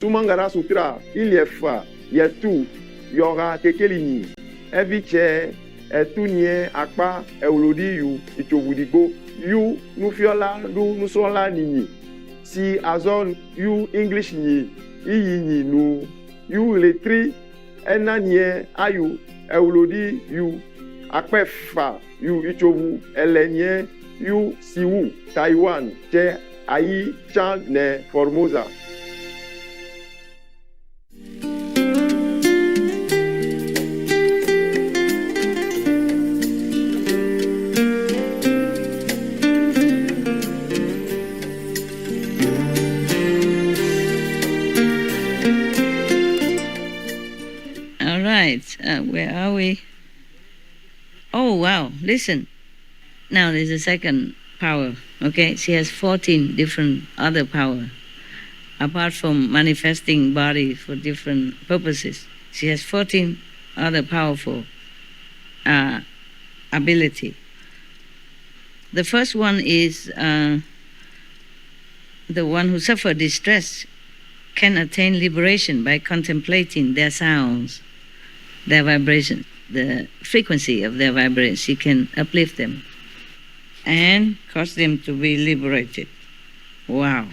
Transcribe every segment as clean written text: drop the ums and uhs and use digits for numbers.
Sumangara Sutra, Iliefa, Yetu, Yora, Tekelini, Eviche, Etunye, Akpa, Eulodi, Yu, Ichovudigo, Yu, Nufiola, Lu, Nusola, Nini, Si Azon, Yu, English Ni, Iyi, Nu, Yu, Letri, Enanye, Ayu, Eulodi, Yu, Akpefa, Yu, Ichovu, Elenye, Yu, Siwu, Taiwan, Che, Ayi, Chan, Ne, Formosa. Where are we? Oh, wow, listen. Now there's a second power, okay? She has 14 different other power. Apart from manifesting body for different purposes, she has 14 other powerful ability. The first one is the one who suffer distress can attain liberation by contemplating their sounds, their vibration, the frequency of their vibration. She can uplift them and cause them to be liberated. Wow.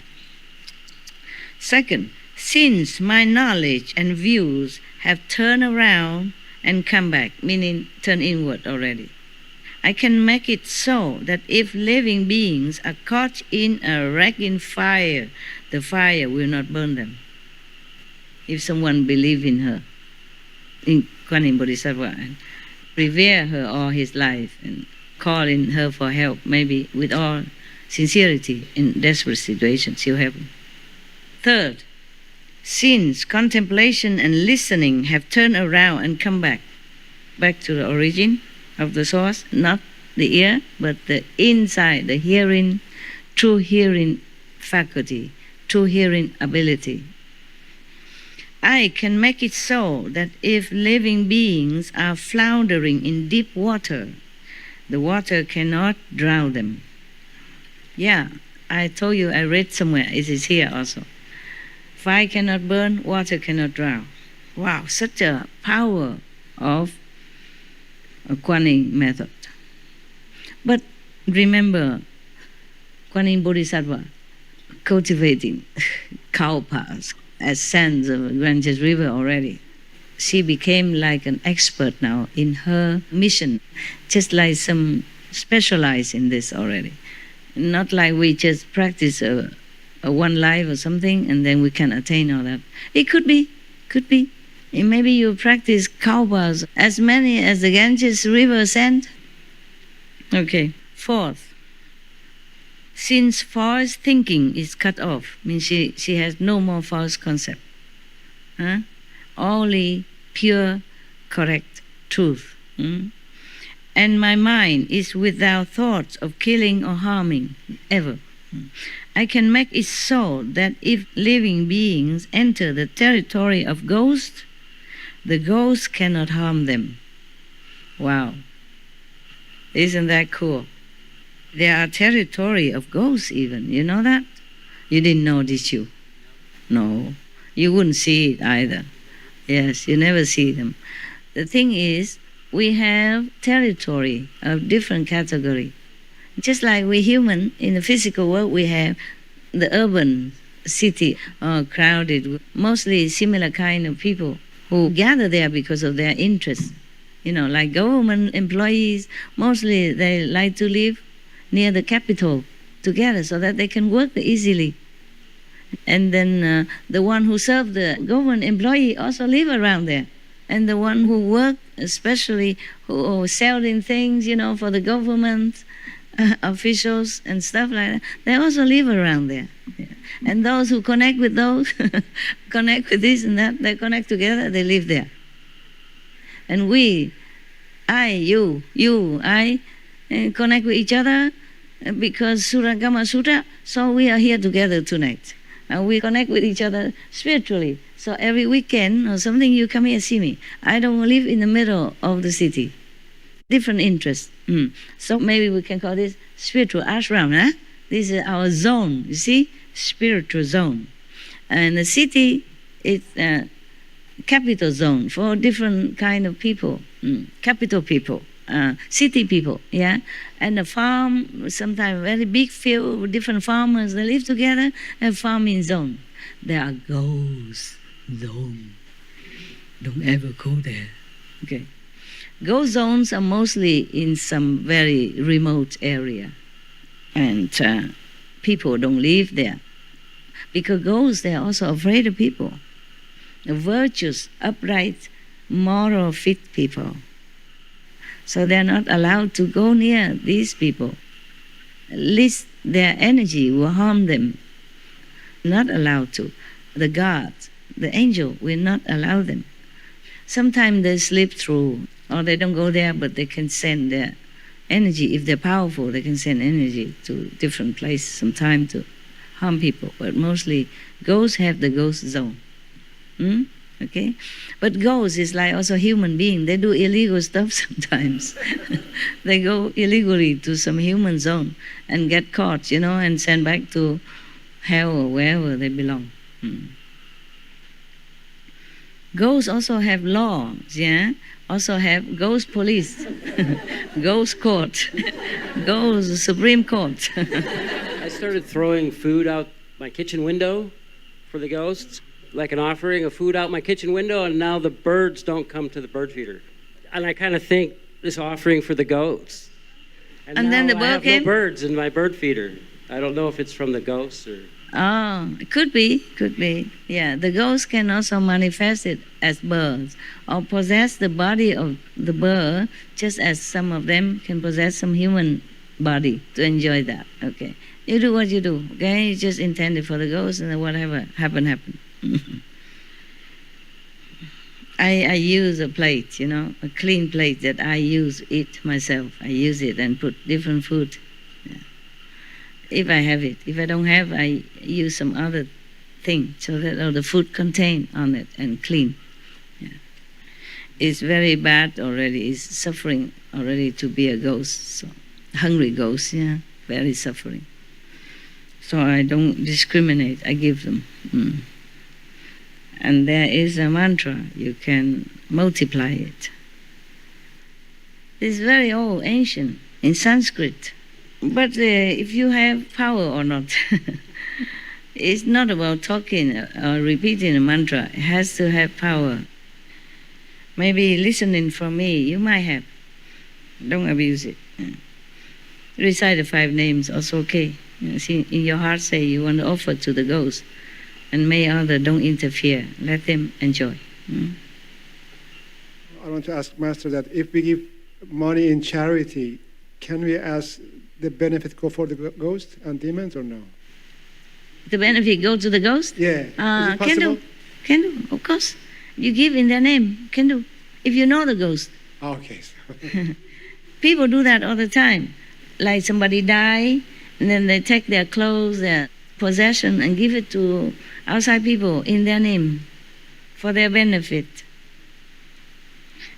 Second, since my knowledge and views have turned around and come back, meaning turn inward already, I can make it so that if living beings are caught in a wrecking fire, the fire will not burn them. If someone believes in her, in Kuan Yin Bodhisattva, and revere her all his life and call in her for help, maybe with all sincerity in desperate situations, she'll help him. Third, since contemplation and listening have turned around and come back to the origin of the source, not the ear, but the inside, the hearing, true hearing faculty, true hearing ability, I can make it so that if living beings are floundering in deep water, the water cannot drown them. Yeah, I told you, I read somewhere, it is here also. Fire cannot burn, water cannot drown. Wow, such a power of a Kuan Yin method. But remember, Kuan Yin Bodhisattva cultivating cow paths as sands of Ganges River already. She became like an expert now in her mission, just like some specialized in this already. Not like we just practice a one life or something and then we can attain all that. It could be. And maybe you practice cow paths as many as the Ganges River sand. Okay. Fourth, since false thinking is cut off, means she has no more false concept. Only pure, correct truth. And my mind is without thoughts of killing or harming, ever. I can make it so that if living beings enter the territory of ghosts, the ghosts cannot harm them. Wow. Isn't that cool? There are territory of ghosts even. You know that? You didn't know, did you? No. You wouldn't see it either. Yes, you never see them. The thing is, we have territory of different category. Just like we human, in the physical world, we have the urban city, crowded with mostly similar kind of people who gather there because of their interests. You know, like government employees, mostly they like to live near the capital together so that they can work easily. And then the one who serve the government employee also live around there. And the one who work, especially who selling things, you know, for the government officials and stuff like that, they also live around there. Yeah. And those who connect with those, connect with this and that, they connect together, they live there. And we, I, you, I, connect with each other because Suragama Sutra, so we are here together tonight. And we connect with each other spiritually. So every weekend or something, you come here see me. I don't live in the middle of the city. Different interests. So maybe we can call this spiritual ashram. This is our zone, you see? Spiritual zone. And the city it's a capital zone for different kind of people, capital people, city people, yeah. And a farm, sometimes very big field with different farmers, they live together, a farming zone. There are ghost zone. Don't ever go there. Okay. Ghost zones are mostly in some very remote area, and people don't live there. Because ghosts, they are also afraid of people. The virtuous, upright, moral, fit people. So they're not allowed to go near these people. At least their energy will harm them. Not allowed to. The gods, the angel will not allow them. Sometimes they slip through, or they don't go there, but they can send their energy. If they're powerful, they can send energy to different places sometimes to harm people. But mostly ghosts have the ghost zone. Okay? But ghosts is like also human being. They do illegal stuff sometimes. They go illegally to some human zone and get caught, and sent back to hell or wherever they belong. Ghosts also have laws, yeah? Also have ghost police, ghost court, ghost Supreme Court. I started throwing food out my kitchen window for the ghosts, like an offering of food out my kitchen window, and now the birds don't come to the bird feeder. And I kind of think this offering for the ghosts. And then the bird I have came? no birds in my bird feeder. I don't know if it's from the ghosts or... Oh, it could be. Yeah, the ghosts can also manifest it as birds or possess the body of the bird, just as some of them can possess some human body to enjoy that. Okay, you do what you do. Okay, you just intend it for the ghost, and then whatever happen. I use a plate, a clean plate that I eat myself. I use it and put different food. If I have it. If I don't have, I use some other thing so that all the food contained on it and clean. Yeah. It's very bad already. It's suffering already to be a ghost. So hungry ghost, yeah, very suffering. So I don't discriminate. I give them. And there is a mantra. You can multiply it. It's very old, ancient, in Sanskrit. But if you have power or not, it's not about talking or repeating a mantra. It has to have power. Maybe listening from me, you might have. Don't abuse it. Recite the 5 names, also okay. See, in your heart say you want to offer to the ghost, and may others don't interfere. Let them enjoy. I want to ask Master that if we give money in charity, can we ask the benefit go for the ghost and demons or no? The benefit go to the ghost? Yeah. Is it possible? Can do, of course. You give in their name, can do. If you know the ghost. Okay. People do that all the time. Like somebody die, and then they take their clothes, their possession, and give it to outside people in their name for their benefit.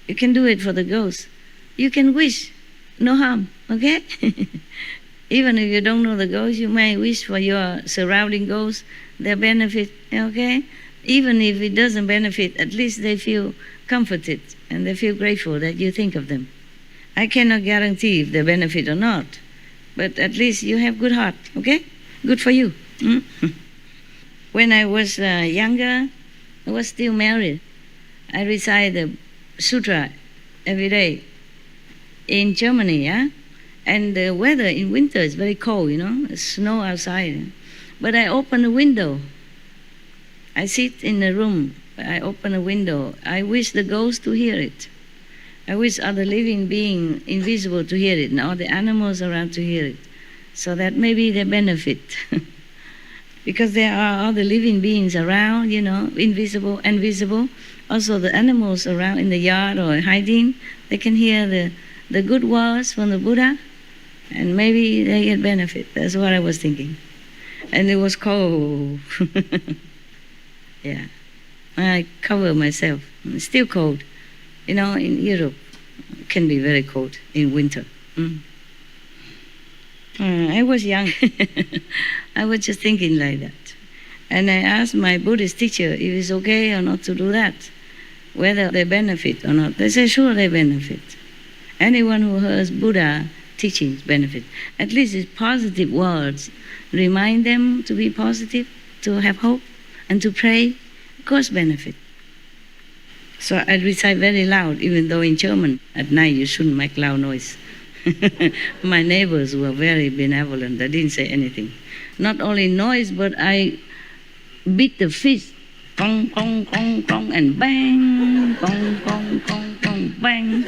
You can do it for the ghost. You can wish, no harm, okay? Even if you don't know the ghost, you may wish for your surrounding ghosts, their benefit, okay? Even if it doesn't benefit, at least they feel comforted and they feel grateful that you think of them. I cannot guarantee if they benefit or not, but at least you have good heart, okay? Good for you. When I was younger, I was still married. I recite the sutra every day in Germany, yeah? And the weather in winter is very cold, It's snow outside. But I open a window. I sit in the room. I open a window. I wish the ghosts to hear it. I wish other living being, invisible, to hear it, and all the animals around to hear it, so that maybe they benefit. Because there are other living beings around, invisible and visible. Also the animals around in the yard or hiding, they can hear the good words from the Buddha, and maybe they get benefit. That's what I was thinking. And it was cold. Yeah. I cover myself. It's still cold. In Europe, it can be very cold in winter. I was young. I was just thinking like that. And I asked my Buddhist teacher if it's okay or not to do that, whether they benefit or not. They say, sure, they benefit. Anyone who hears Buddha teachings benefit. At least it's positive words. Remind them to be positive, to have hope, and to pray. Of course, benefit. So I recite very loud, even though in German, at night you shouldn't make loud noise. My neighbors were very benevolent. They didn't say anything. Not only noise, but I beat the fist. Gong, gong, gong, gong, and bang, gong, gong, gong, gong, bang.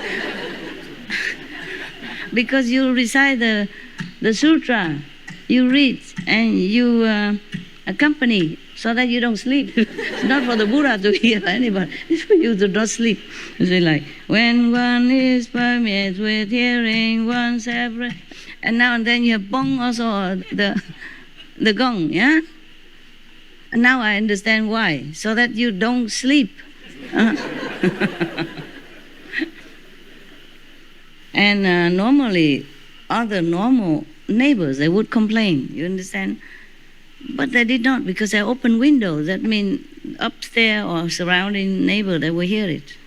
Because you recite the sutra, you read, and you accompany so that you don't sleep. It's not for the Buddha to hear anybody. It's for you to not sleep. It's like, when one is permeated with hearing, one separate. And now and then you have bong also, the gong, yeah? And now I understand why, so that you don't sleep. And normally, other normal neighbors, they would complain, you understand? But they did not, because they opened windows. That means upstairs or surrounding neighbor, they will hear it.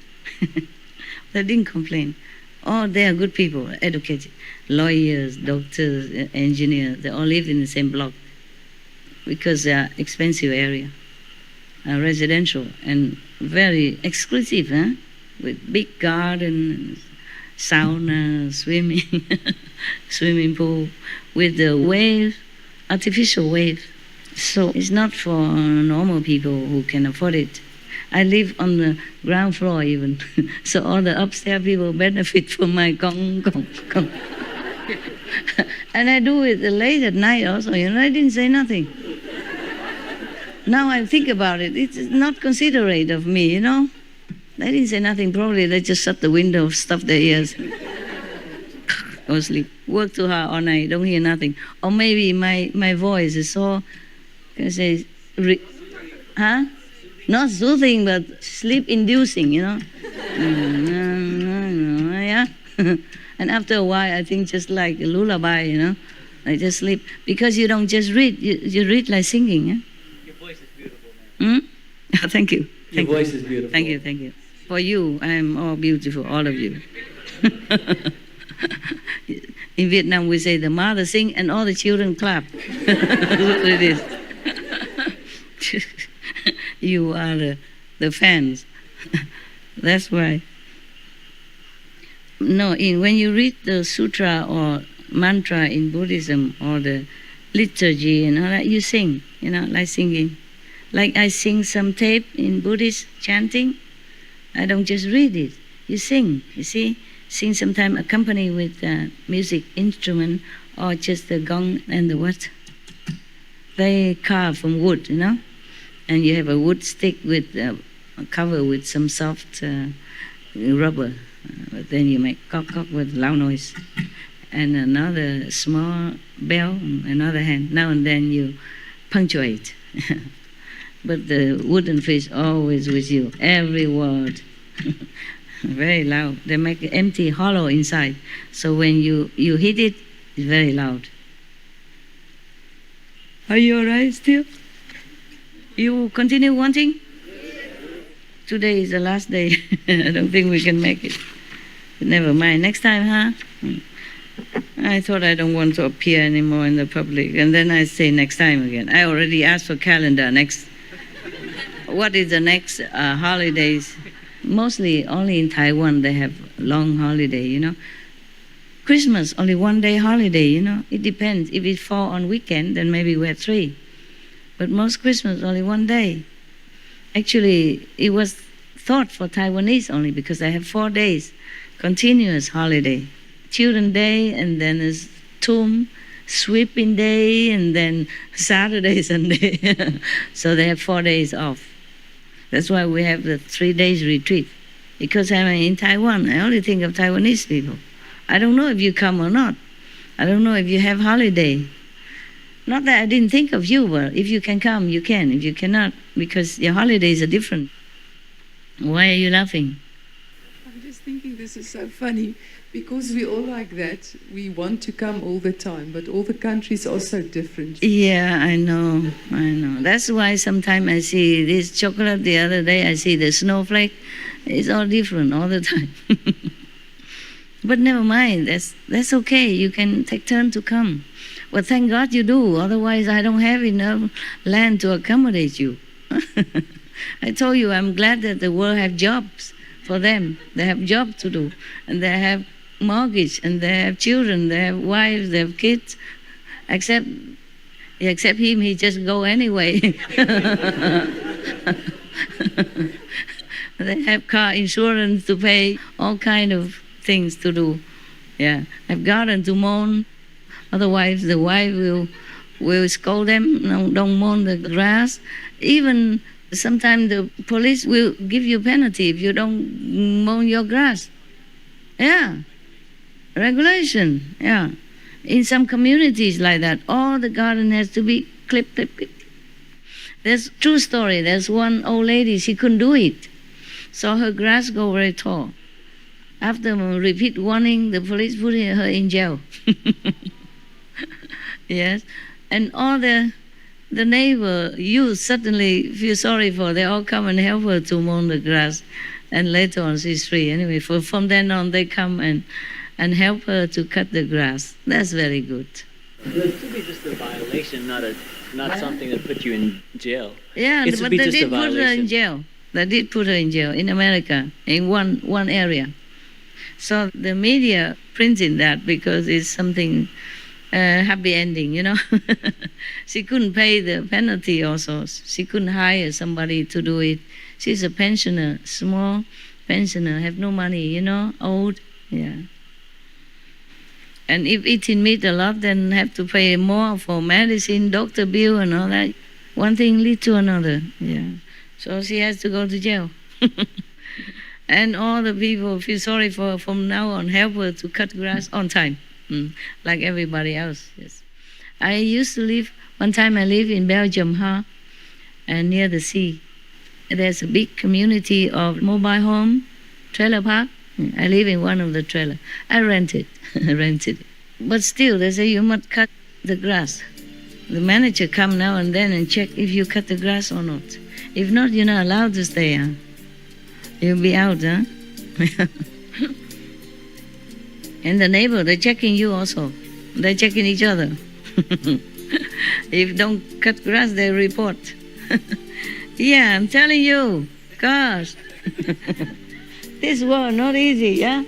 They didn't complain. Oh, they are good people, educated. Lawyers, doctors, engineers, they all live in the same block because they are expensive area, residential, and very exclusive, with big garden, sauna, swimming pool, with the wave, artificial wave. So it's not for normal people who can afford it. I live on the ground floor even, so all the upstairs people benefit from my gong, gong, gong. And I do it late at night also, I didn't say nothing. Now I think about it, it's not considerate of me, They didn't say nothing, probably they just shut the window, stuff their ears. Go sleep. Work too hard all night, don't hear nothing. Or maybe my voice is so, can I say, not soothing, but sleep-inducing, Yeah. And after a while, I think just like a lullaby, I just sleep. Because you don't just read, you read like singing, yeah? Your voice is beautiful, ma'am. Thank you. Your voice is beautiful. Thank you. For you, I am all beautiful, all of you. In Vietnam, we say the mother sing and all the children clap. That's what it is. You are the fans. That's why. No, when you read the sutra or mantra in Buddhism or the liturgy and all that, you sing, like singing. Like I sing some tape in Buddhist chanting. I don't just read it. You sing, you see? Sing sometimes accompanied with music instrument or just the gong and the what? They carve from wood, And you have a wood stick with covered with some soft rubber. But then you make cock with loud noise. And another small bell in another hand. Now and then you punctuate. But the wooden fish always with you, every word. Very loud. They make an empty hollow inside. So when you hit it, it's very loud. Are you all right still? You continue wanting? Today is the last day. I don't think we can make it. But never mind. Next time, I thought I don't want to appear anymore in the public. And then I say next time again. I already asked for calendar next. What is the next holidays? Mostly only in Taiwan they have long holiday, Christmas, only 1 day holiday, It depends. If it fall on weekend, then maybe we have 3. But most Christmas, only 1 day. Actually, it was thought for Taiwanese only because they have 4 days, continuous holiday. Children's Day, and then there's Tomb, Sweeping Day, and then Saturday, Sunday. So they have 4 days off. That's why we have the 3 days retreat. Because I'm in Taiwan, I only think of Taiwanese people. I don't know if you come or not. I don't know if you have holiday. Not that I didn't think of you, but if you can come, you can. If you cannot, because your holidays are different. Why are you laughing? I'm just thinking this is so funny Because we all like that. We want to come all the time, but all the countries are so different. Yeah, I know. That's why sometimes I see this chocolate. The other day I see the snowflake. It's all different all the time. But never mind. That's okay. You can take turn to come. Well, thank God you do. Otherwise, I don't have enough land to accommodate you. I told you I'm glad that the world have jobs for them. They have jobs to do, and they have mortgage, and they have children, they have wives, they have kids. Except him, he just go anyway. They have car insurance to pay, all kind of things to do. Yeah, have garden to mow. Otherwise, the wife will scold them. No, don't mow the grass. Even sometimes the police will give you penalty if you don't mow your grass. Yeah, regulation. Yeah, in some communities like that, all the garden has to be clipped. There's true story. There's one old lady. She couldn't do it, so her grass go very tall. After repeat warning, the police put her in jail. Yes, and all the neighbor youth suddenly feel sorry for her. They all come and help her to mow the grass, and later on she's free. Anyway, from then on they come and help her to cut the grass. That's very good. It could be just a violation, not something that put you in jail. Yeah, It but should be they just a did put her in violation. jail. They did put her in jail in America, in one area. So the media printed that because it's something happy ending, you know. She couldn't pay the penalty also. She couldn't hire somebody to do it. She's a pensioner, small pensioner, have no money, you know, old. Yeah. And if eating meat a lot, then have to pay more for medicine, doctor bill and all that. One thing lead to another. Yeah. So she has to go to jail. And all the people feel sorry for her from now on, help her to cut grass on time, like everybody else. Yes. I used to live, one time I lived in Belgium, and near the sea. There's a big community of mobile home, trailer park. I live in one of the trailer. I rented it. But still, they say you must cut the grass. The manager come now and then and check if you cut the grass or not. If not, you're not allowed to stay. You'll be out, huh? And the neighbor, they're checking you also. They're checking each other. If don't cut grass, they report. Yeah, I'm telling you, gosh. This world not easy, yeah?